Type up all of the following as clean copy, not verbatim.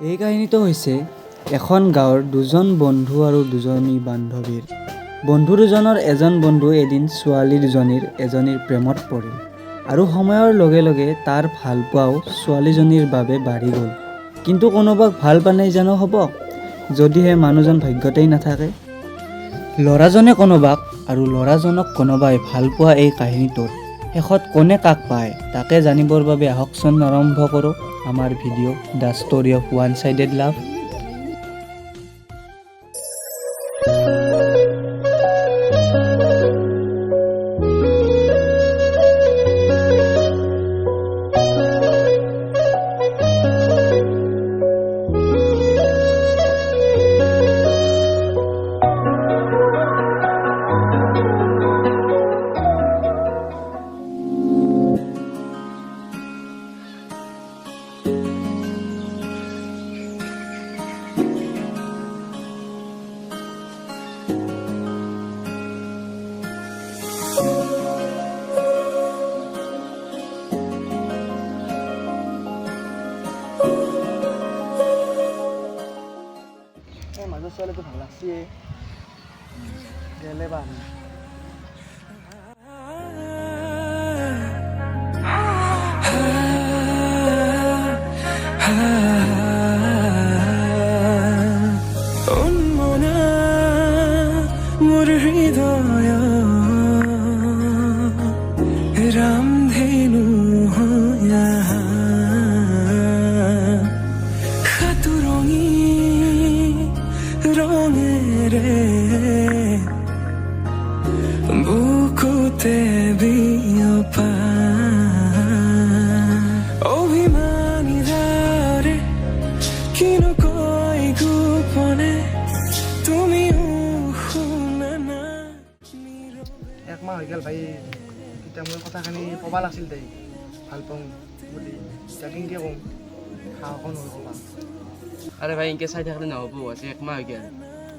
এই কাহিনীটো হৈছে এখন গাঁৱৰ দুজন বন্ধু আৰু দুজনী বান্ধৱীৰ। বন্ধু দুজনৰ এজন বন্ধু এদিন ছোৱালী দুজনীৰ এজনীৰ প্ৰেমত পৰিল আৰু সময়ৰ লগে লগে তাৰ ভালপোৱাও ছোৱালীজনীৰ বাবে বাঢ়ি গ'ল। কিন্তু কোনোবাক ভাল পালেই জানো হ'ব, যদিহে মানুহজন ভাগ্যতেই নাথাকে। ল'ৰাজনে কোনোবাক আৰু ল'ৰাজনক কোনোবাই ভালপোৱা এই কাহিনীটোত শেষত কোনে কাক পায় তাকে জানিবৰ বাবে আহকচোন আৰম্ভ কৰোঁ আমাৰ video' the story of one sided love. মাজৰ ছোৱালীটো ভাল লাগছে গেলে বা মোৰ হৃদয় ৰামধেনু সাতুৰঙী ৰঙেৰে বুকুতে বিয়পা অভিমানীৰে কিনো কৈ গোপনে তুমিও শুনা না। একমাহ হৈ গ'ল ভাই, এতিয়া মোৰ কথাখিনি ক'বা লাগিছিল তাই ভাল পাওঁ বুলি। এতিয়া কেনেকৈ ক'ম, সাহসো নহয় ক'বা। আরে ভাই ইনকে চাই থাকলে নহ'ব, আজি একমাহ হৈ গ'ল,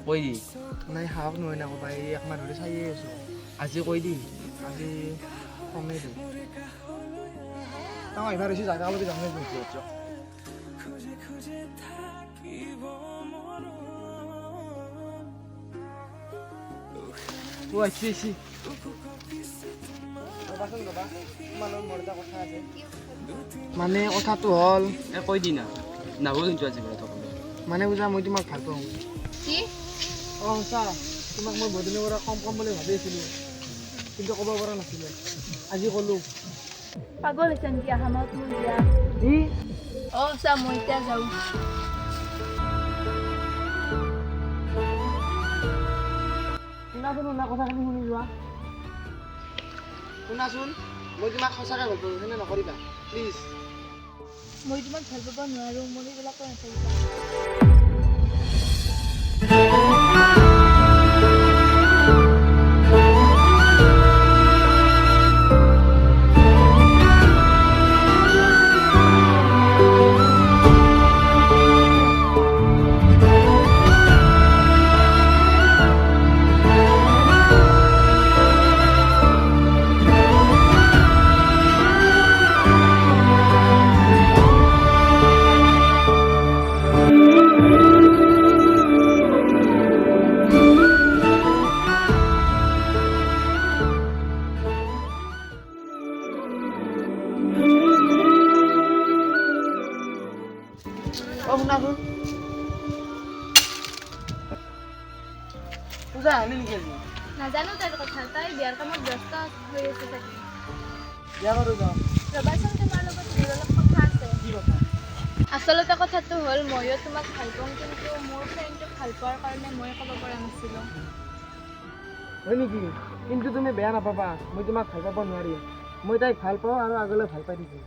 কৈ দি। নাই সাহস নহয় না ক'বা, এই একমাহ ধৰি চায়ে আছোঁ। আজি কৈ দি। আজি কমেই দিওঁ তাৰ এবাৰ হৈছে জাগালৈকে যাম নে মানে কথাটো হ'ল এ কৈ দি না, নাহব কিন্তু আজি ঘৰত সকলো। মানে বুজা মই তোমাক ভাল পাওঁ। কি? অঁ সঁচা, তোমাক মই বহুদিনৰ পৰা কম বুলি ভাবি আছিলোঁ, কিন্তু ক'ব পৰা নাছিলে। আজি ক'লোঁ। পাগল হৈছে নেকি? আহা মাহত মোৰ বিয়া। অঁ চা, মই এতিয়া যাওঁ। শুনাচোন শুনা, কথাখিনি শুনি যোৱা। শুনাচোন, মই তোমাক সঁচাকৈ ভাল পাওঁ, সেনে নকৰিবা প্লিজ। মই তোমাক ভাল পাব নোৱাৰোঁ, মোৰ এইবিলাক কৈ নাথাকিবা। অঁ শুনাচোন, পূজা আহে নেকি আজি? নাজানো তাইৰ কথা, তাই বিয়াৰ কামত ব্যস্ত হৈ আছে চাগে। বিয়া বাৰু যাওঁ। ৰ'বাচোন, তোমাৰ লগত মোৰ অলপ কথা আছে। কি কথা? আচলতে কথাটো হ'ল, ময়ো তোমাক ভাল পাওঁ, কিন্তু মোৰ ফ্ৰেণ্ডটোক ভাল পোৱাৰ কাৰণে মই ক'ব পৰা নাছিলোঁ। হয় নেকি? কিন্তু তুমি বেয়া নাপাবা, মই তোমাক ভাল পাব নোৱাৰিম। মই তাইক ভাল পাওঁ আৰু আগলৈ ভাল পাই থাকিম।